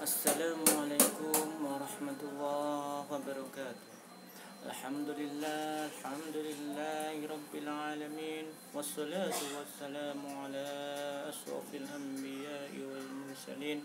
Assalamualaikum warahmatullahi wabarakatuh. Alhamdulillahi rabbil alamin. Wassalatu wassalamu ala asrafil anbiya'i wal mursalin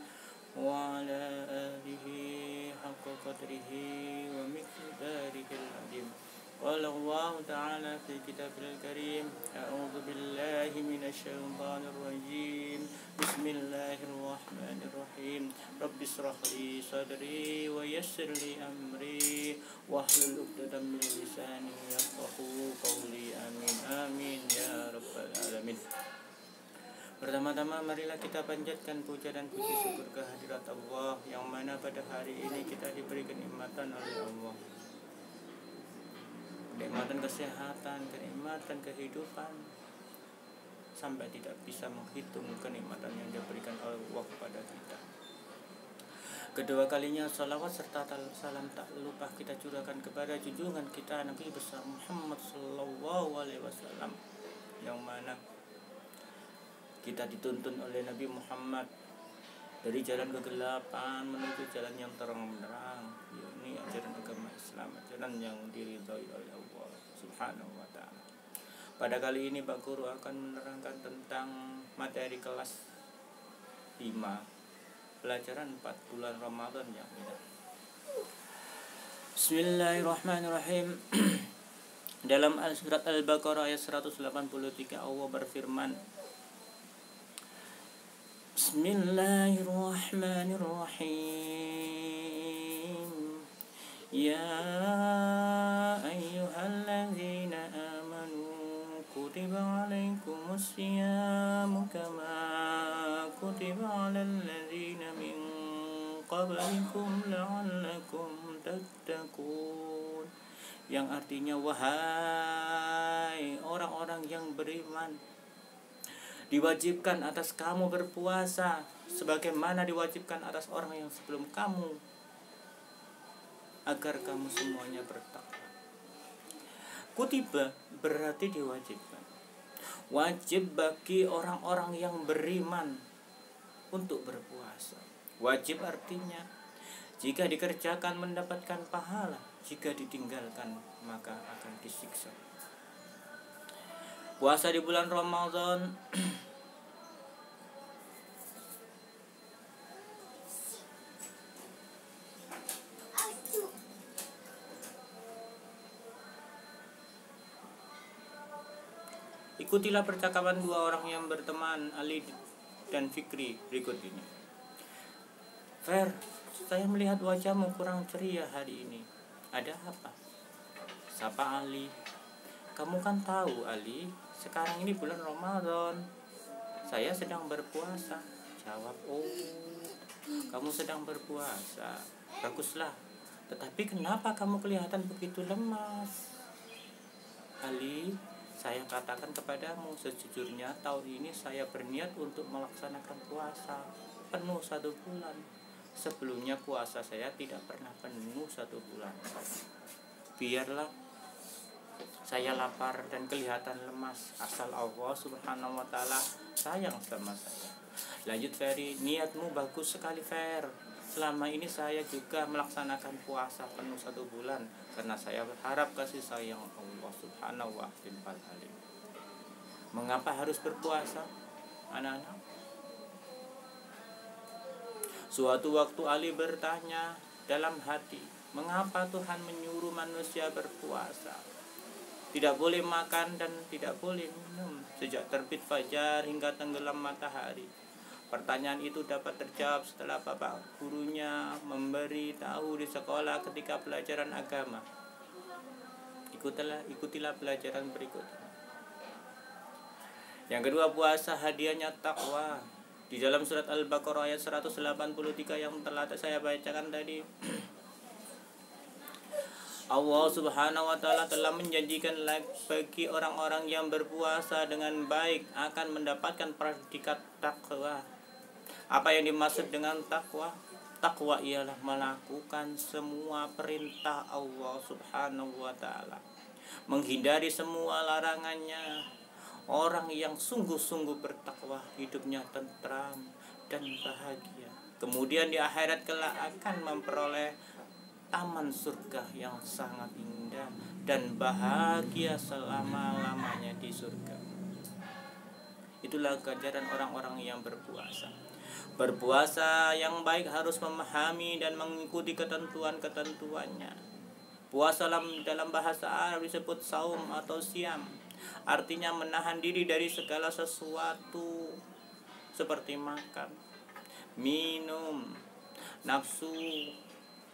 wa ala alihi haqqa qadrihi wa miqdarihil azim. Qala Allah ta'ala fi kitabil karim, a'udzu billahi minasy syaithanir rajim. Bismillahirrahmanirrahim. Rabbi shrah li sadri wa yassir li amri wahlul 'uqdatam min lisani yafqahu qawli. Amin amin ya rabbal alamin. Pertama-tama marilah kita panjatkan puja dan puji syukur kehadirat Allah yang mana pada hari ini kita diberi kenikmatan oleh Allah. Kenikmatan kesehatan, kenikmatan kehidupan, sampai tidak bisa menghitung kenikmatan yang diberikan oleh Allah kepada kita. Kedua kalinya salawat serta salam tak lupa kita curahkan kepada junjungan kita Nabi besar Muhammad Sallallahu Alaihi Wasallam, yang mana kita dituntun oleh Nabi Muhammad dari jalan kegelapan menuju jalan yang terang benderang, yakni ajaran agama Islam, ajaran yang diridhai oleh Allah Subhanahu wa ta'ala. Pada kali ini Pak Guru akan menerangkan tentang materi kelas 5, pelajaran 4 bulan Ramadan yang indah. Bismillahirrahmanirrahim. Dalam surat Al-Baqarah ayat 183 Allah berfirman, Bismillahirrahmanirrahim. Ya ayyuhalladzina amanu kutiba alaikumus siyamu kama kutiba alal ladzina min qablikum la'allakum tattaqun. Yang artinya, wahai orang-orang yang beriman, diwajibkan atas kamu berpuasa sebagaimana diwajibkan atas orang yang sebelum kamu, agar kamu semuanya bertakwa. Kutiba berarti diwajibkan. Wajib bagi orang-orang yang beriman untuk berpuasa. Wajib artinya jika dikerjakan mendapatkan pahala, jika ditinggalkan maka akan disiksa. Puasa di bulan Ramadan ikutilah percakapan dua orang yang berteman, Ali dan Fikri, berikut ini. Fer, saya melihat wajahmu kurang ceria hari ini. Ada apa? Sapa Ali. Kamu kan tahu, Ali, sekarang ini bulan Ramadan. Saya sedang berpuasa. Jawab, oh, kamu sedang berpuasa. Baguslah. Tetapi kenapa kamu kelihatan begitu lemas? Ali, saya katakan kepadamu, sejujurnya tahun ini saya berniat untuk melaksanakan puasa penuh 1 bulan. Sebelumnya puasa saya tidak pernah penuh 1 bulan. Biarlah saya lapar dan kelihatan lemas, asal Allah Subhanahu wa ta'ala sayang sama saya. Lanjut Ferry, niatmu bagus sekali Fer. Selama ini saya juga melaksanakan puasa penuh 1 bulan karena saya berharap kasih sayang Allah Subhanahu wa ta'ala. Mengapa harus berpuasa, anak-anak? Suatu waktu Ali bertanya dalam hati, mengapa Tuhan menyuruh manusia berpuasa? Tidak boleh makan dan tidak boleh minum sejak terbit fajar hingga tenggelam matahari. Pertanyaan itu dapat terjawab setelah bapak gurunya memberi tahu di sekolah ketika pelajaran agama. Ikutilah pelajaran berikut. Yang kedua, puasa hadiahnya takwa. Di dalam surat Al-Baqarah ayat 183 yang telah saya bacakan tadi, Allah Subhanahu wa ta'ala telah menjanjikan bagi orang-orang yang berpuasa dengan baik akan mendapatkan predikat takwa. Apa yang dimaksud dengan takwa? Takwa ialah melakukan semua perintah Allah Subhanahu wa ta'ala, menghindari semua larangannya. Orang yang sungguh-sungguh bertakwa hidupnya tentram, dan bahagia. Kemudian di akhirat kelak akan memperoleh taman surga yang sangat indah dan bahagia selama-lamanya di surga. Itulah ganjaran orang-orang yang berpuasa. Berpuasa yang baik harus memahami dan mengikuti ketentuan-ketentuannya. Puasa dalam bahasa Arab disebut saum atau siam. Artinya menahan diri dari segala sesuatu seperti makan, minum, nafsu,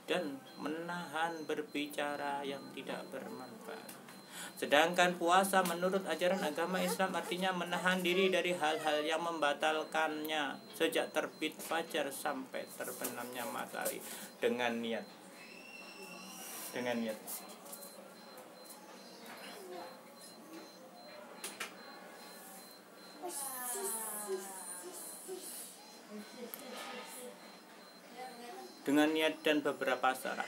dan menahan berbicara yang tidak bermanfaat. Sedangkan puasa menurut ajaran agama Islam artinya menahan diri dari hal-hal yang membatalkannya sejak terbit fajar sampai terbenamnya matahari dengan niat. Dengan niat dan beberapa syarat.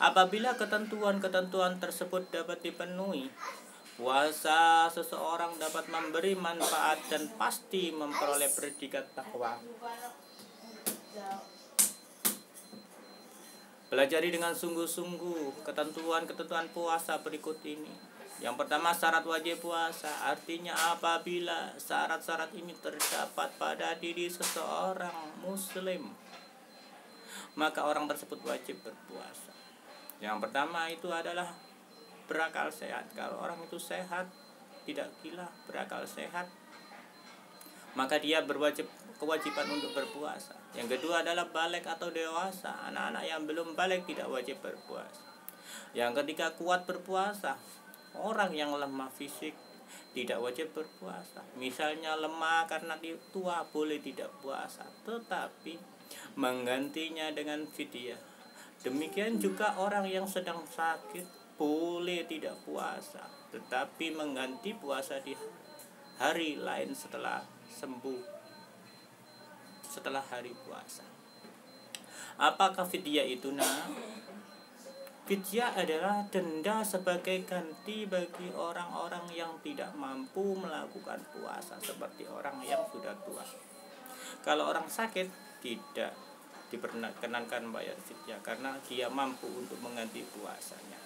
Apabila ketentuan-ketentuan tersebut dapat dipenuhi, puasa seseorang dapat memberi manfaat dan pasti memperoleh predikat takwa. Pelajari dengan sungguh-sungguh ketentuan-ketentuan puasa berikut ini. Yang pertama, syarat wajib puasa. Artinya apabila syarat-syarat ini terdapat pada diri seseorang muslim, maka orang tersebut wajib berpuasa. Yang pertama itu adalah berakal sehat. Kalau orang itu sehat, tidak gila, berakal sehat, maka dia kewajiban untuk berpuasa. Yang kedua adalah balik atau dewasa. Anak-anak yang belum balik tidak wajib berpuasa. Yang ketiga, kuat berpuasa. Orang yang lemah fisik tidak wajib berpuasa. Misalnya lemah karena tua, boleh tidak puasa, tetapi menggantinya dengan fidyah. Demikian juga orang yang sedang sakit boleh tidak puasa, tetapi mengganti puasa di hari lain setelah sembuh, setelah hari puasa. Apakah fidyah itu? Fidyah adalah denda sebagai ganti bagi orang-orang yang tidak mampu melakukan puasa, seperti orang yang sudah tua. Kalau orang sakit tidak diperkenankan bayar fidyah karena dia mampu untuk mengganti puasanya.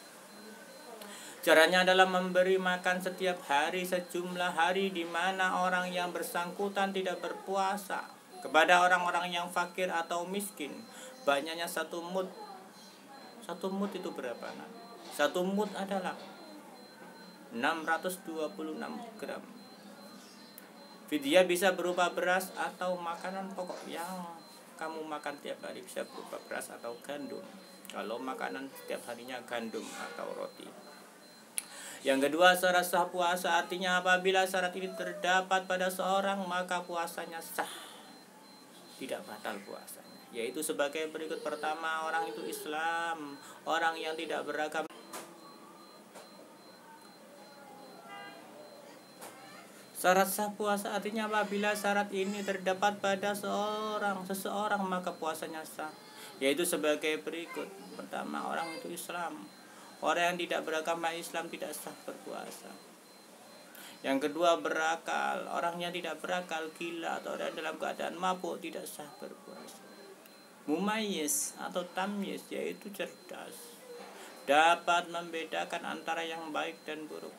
Caranya adalah memberi makan setiap hari sejumlah hari di mana orang yang bersangkutan tidak berpuasa. Kepada orang-orang yang fakir atau miskin, banyaknya satu mud. Satu mud itu berapa? Satu mud adalah 626 gram. Fidyah bisa berupa beras atau makanan pokok yang kamu makan tiap hari, bisa berupa beras atau gandum. Kalau makanan setiap harinya gandum atau roti. Yang kedua, syarat sah puasa artinya apabila syarat ini terdapat pada seorang maka puasanya sah, tidak batal puasanya. Yaitu sebagai berikut. Pertama, orang itu Islam, orang yang tidak beragama. Syarat sah puasa artinya apabila syarat ini terdapat pada seseorang maka puasanya sah, yaitu sebagai berikut. Pertama, orang itu Islam, orang yang tidak beragama Islam tidak sah berpuasa. Yang kedua, berakal, orang yang tidak berakal, gila atau dalam keadaan mabuk tidak sah berpuasa. Mumayyiz atau tamyiz, yaitu cerdas, dapat membedakan antara yang baik dan buruk,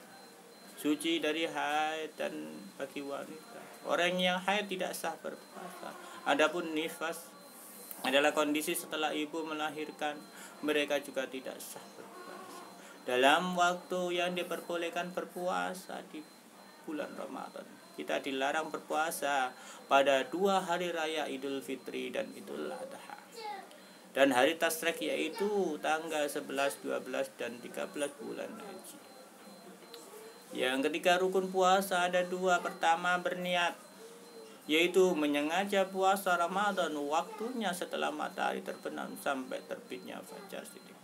suci dari haid dan bagi wanita. Orang yang haid tidak sah berpuasa. Adapun nifas adalah kondisi setelah ibu melahirkan, mereka juga tidak sah berpuasa. Dalam waktu yang diperbolehkan berpuasa di bulan Ramadan, kita dilarang berpuasa pada 2 hari raya Idul Fitri dan Idul Adha, dan hari Tasyrik yaitu tanggal 11, 12, dan 13 bulan Haji. Yang ketiga, rukun puasa ada 2. Pertama, berniat, yaitu menyengaja puasa Ramadan waktunya setelah matahari terbenam sampai terbitnya fajar sidik.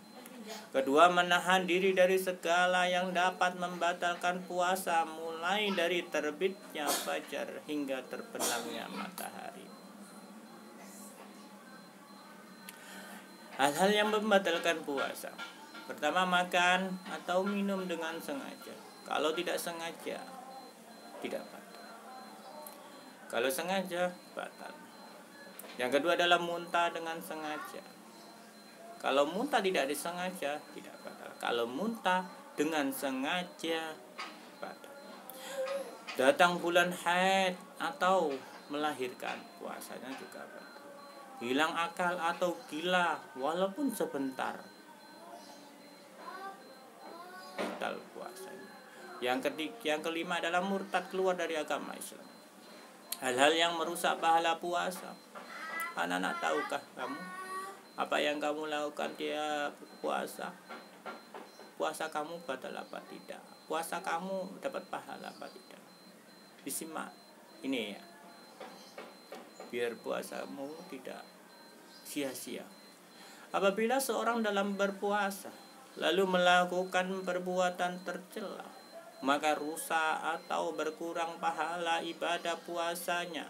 Kedua, menahan diri dari segala yang dapat membatalkan puasa mulai dari terbitnya fajar hingga terbenamnya matahari. Hal-hal yang membatalkan puasa. Pertama, makan atau minum dengan sengaja. Kalau tidak sengaja, tidak batal. Kalau sengaja, batal. Yang kedua adalah muntah dengan sengaja. Kalau muntah tidak disengaja tidak batal. Kalau muntah dengan sengaja batal. Datang bulan haid atau melahirkan, puasanya juga batal. Hilang akal atau gila walaupun sebentar, batal puasanya. Yang kelima adalah murtad, keluar dari agama Islam. Hal-hal yang merusak pahala puasa. Anak-anak, tahukah kamu apa yang kamu lakukan tiap puasa? Puasa kamu batal apa tidak? Puasa kamu dapat pahala apa tidak? Disimak ini ya, biar puasamu tidak sia-sia. Apabila seorang dalam berpuasa lalu melakukan perbuatan tercela, maka rusak atau berkurang pahala ibadah puasanya.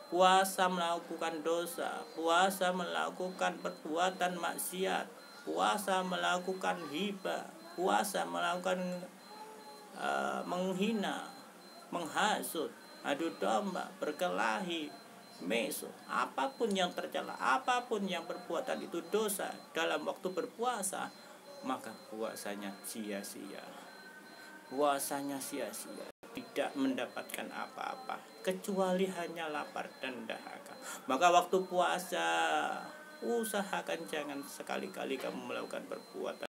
Puasa melakukan dosa, puasa melakukan perbuatan maksiat, puasa melakukan hibah, puasa melakukan menghina, menghasut, adu domba, berkelahi, meso, apapun yang tercela, apapun yang perbuatan itu dosa dalam waktu berpuasa, maka puasanya sia-sia. Puasanya sia-sia, tidak mendapatkan apa-apa kecuali hanya lapar dan dahaga. Maka waktu puasa usahakan jangan sekali-kali kamu melakukan perbuatan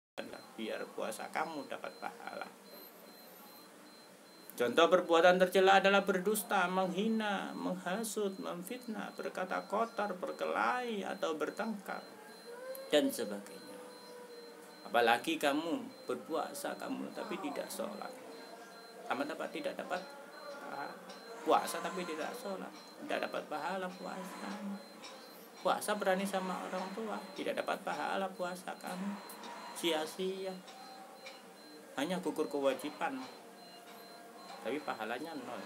biar puasa kamu dapat pahala. Contoh perbuatan tercela adalah berdusta, menghina, menghasut, memfitnah, berkata kotor, berkelahi atau bertengkar dan sebagainya. Apalagi kamu berpuasa kamu tapi tidak sholat, sama dapat tidak dapat puasa tapi tidak sholat, tidak dapat pahala puasa. Puasa berani sama orang tua, tidak dapat pahala puasa kamu, sia-sia, hanya gugur kewajiban tapi pahalanya nol.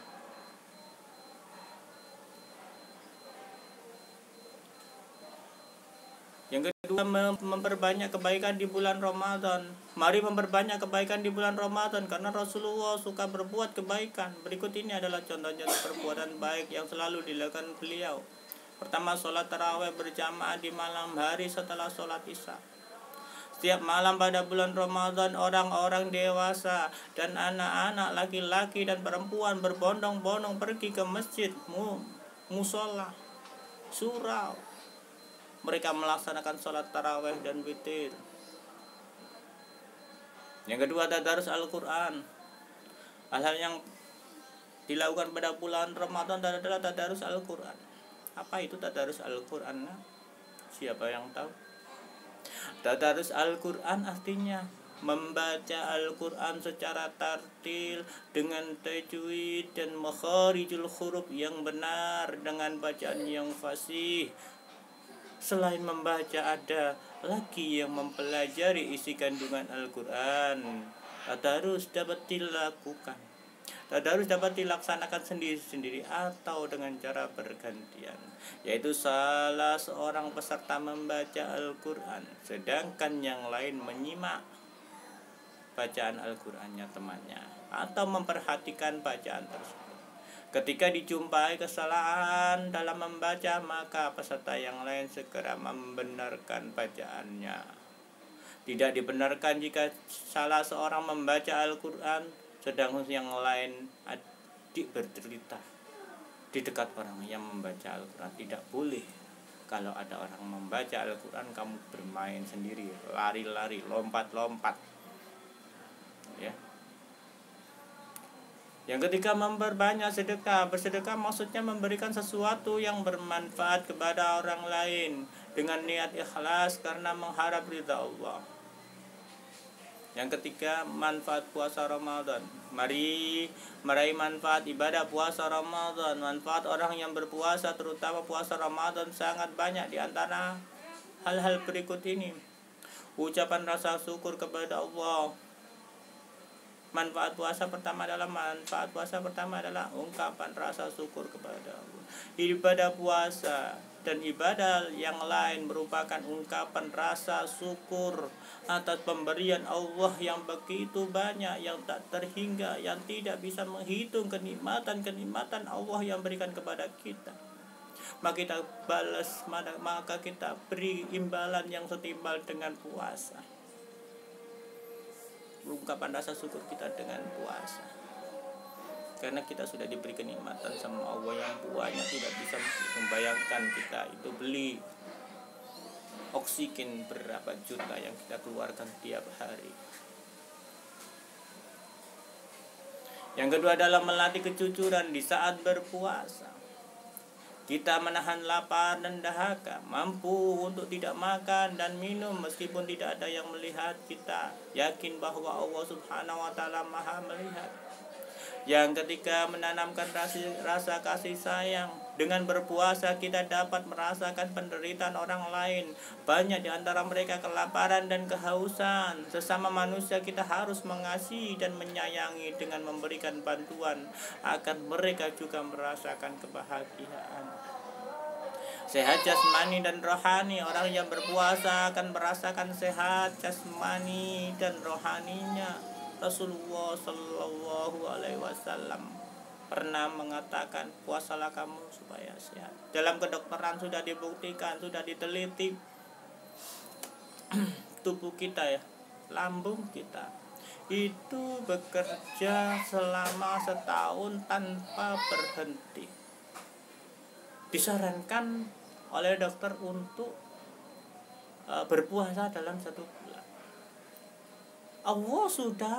Yang kedua, memperbanyak kebaikan di bulan Ramadan. Mari memperbanyak kebaikan di bulan Ramadan karena Rasulullah suka berbuat kebaikan. Berikut ini adalah contoh-contoh perbuatan baik yang selalu dilakukan beliau. Pertama, sholat tarawih berjamaah di malam hari setelah sholat isya. Setiap malam pada bulan Ramadan, orang-orang dewasa dan anak-anak, laki-laki dan perempuan berbondong-bondong pergi ke masjid, musola, surau. Mereka melaksanakan sholat tarawih dan witir. Yang kedua, tadarus Al-Quran. Hal-hal yang dilakukan pada bulan Ramadan adalah tadarus Al-Quran. Apa itu tadarus Al-Quran? Siapa yang tahu? Tadarus Al-Quran artinya membaca Al-Quran secara tartil dengan tajwid dan makharijul huruf yang benar dengan bacaan yang fasih. Selain membaca, ada lagi yang mempelajari isi kandungan Al-Quran. Tadarus dapat dilakukan, tadarus dapat dilaksanakan sendiri-sendiri atau dengan cara bergantian, yaitu salah seorang peserta membaca Al-Quran sedangkan yang lain menyimak bacaan Al-Qurannya temannya atau memperhatikan bacaan tersebut. Ketika dijumpai kesalahan dalam membaca, maka peserta yang lain segera membenarkan bacaannya. Tidak dibenarkan jika salah seorang membaca Al-Quran sedang yang lain adik bercerita di dekat orang yang membaca Al-Quran. Tidak boleh. Kalau ada orang membaca Al-Quran, kamu bermain sendiri, lari-lari, lompat-lompat, ya. Yang ketiga, memperbanyak sedekah. Bersedekah maksudnya memberikan sesuatu yang bermanfaat kepada orang lain dengan niat ikhlas karena mengharap ridha Allah. Yang ketiga, manfaat puasa Ramadan. Mari meraih manfaat ibadah puasa Ramadan. Manfaat orang yang berpuasa, terutama puasa Ramadan, sangat banyak. Di antara hal-hal berikut ini: ucapan rasa syukur kepada Allah. Manfaat puasa pertama adalah ungkapan rasa syukur kepada Allah. Ibadah puasa dan ibadah yang lain merupakan ungkapan rasa syukur atas pemberian Allah yang begitu banyak, yang tak terhingga, yang tidak bisa menghitung kenikmatan-kenikmatan Allah yang berikan kepada kita. maka kita balas, maka kita beri imbalan yang setimpal dengan puasa. Ungkapan rasa syukur kita dengan puasa, karena kita sudah diberi kenikmatan sama Allah yang buahnya tidak bisa membayangkan. Kita itu beli oksigen berapa juta yang kita keluarkan tiap hari. Yang kedua adalah melatih kejujuran di saat berpuasa. Kita menahan lapar dan dahaga, mampu untuk tidak makan dan minum meskipun tidak ada yang melihat. Kita yakin bahwa Allah Subhanahu wa Ta'ala Maha melihat. Yang ketiga, menanamkan rasa kasih sayang. Dengan berpuasa kita dapat merasakan penderitaan orang lain. Banyak di antara mereka kelaparan dan kehausan. Sesama manusia kita harus mengasihi dan menyayangi dengan memberikan bantuan agar mereka juga merasakan kebahagiaan. Sehat jasmani dan rohani. Orang yang berpuasa akan merasakan sehat jasmani dan rohaninya. Rasulullah Shallallahu Alaihi Wasallam pernah mengatakan, puasalah kamu supaya sehat. Dalam kedokteran sudah dibuktikan, sudah diteliti, tubuh kita ya, lambung kita itu bekerja selama setahun tanpa berhenti. Disarankan oleh dokter untuk berpuasa dalam 1 bulan. Allah sudah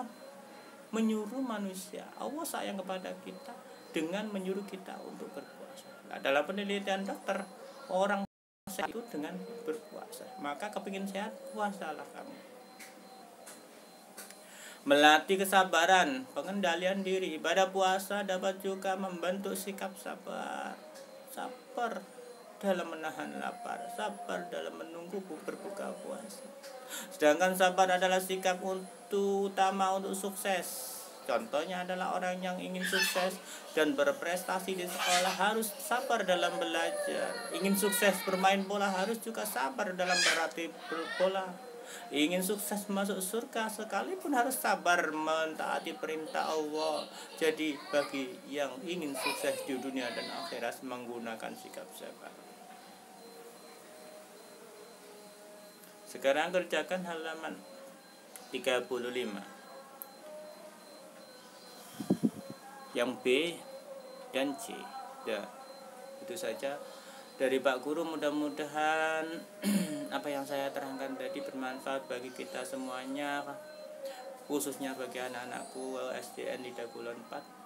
menyuruh manusia, Allah sayang kepada kita dengan menyuruh kita untuk berpuasa. Nah, dalam penelitian dokter, orang sehat itu dengan berpuasa. Maka kepingin sehat, puasalah kamu. Melatih kesabaran, pengendalian diri. Ibadah puasa dapat juga membentuk sikap sabar. Sabar dalam menahan lapar, sabar dalam menunggu berbuka puasa. Sedangkan sabar adalah sikap utama untuk sukses. Contohnya adalah orang yang ingin sukses dan berprestasi di sekolah harus sabar dalam belajar. Ingin sukses bermain bola harus juga sabar dalam berlatih bola. Ingin sukses masuk surga sekalipun harus sabar mentaati perintah Allah. Jadi bagi yang ingin sukses di dunia dan akhirat menggunakan sikap sabar. Sekarang kerjakan halaman 35. Yang B dan C. Ya, itu saja dari Pak Guru. Mudah-mudahan apa yang saya terangkan tadi bermanfaat bagi kita semuanya, khususnya bagi anak-anakku SDN di Dagulan 4.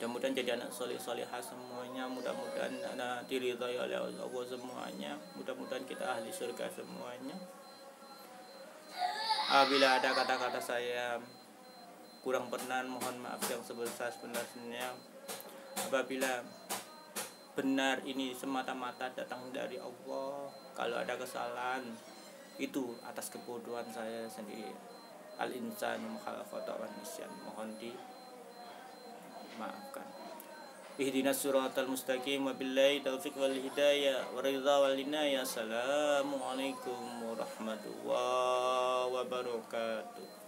Mudah-mudahan jadi anak soleh-solehah semuanya. Mudah-mudahan anak diridhai oleh Allah semuanya. Mudah-mudahan kita ahli surga semuanya. Apabila ada kata-kata saya kurang berkenan, mohon maaf yang sebesar-besarnya. Apabila benar ini semata-mata datang dari Allah, kalau ada kesalahan itu atas kebodohan saya sendiri. Al-insanu khalaqal khata' wan nisyan, mohon dimaafkan. Ihdinas siratal mustaqim wa billahi taufiq wal hidayah wa ridha wal inayah. Assalamualaikum warahmatullahi wabarakatuh.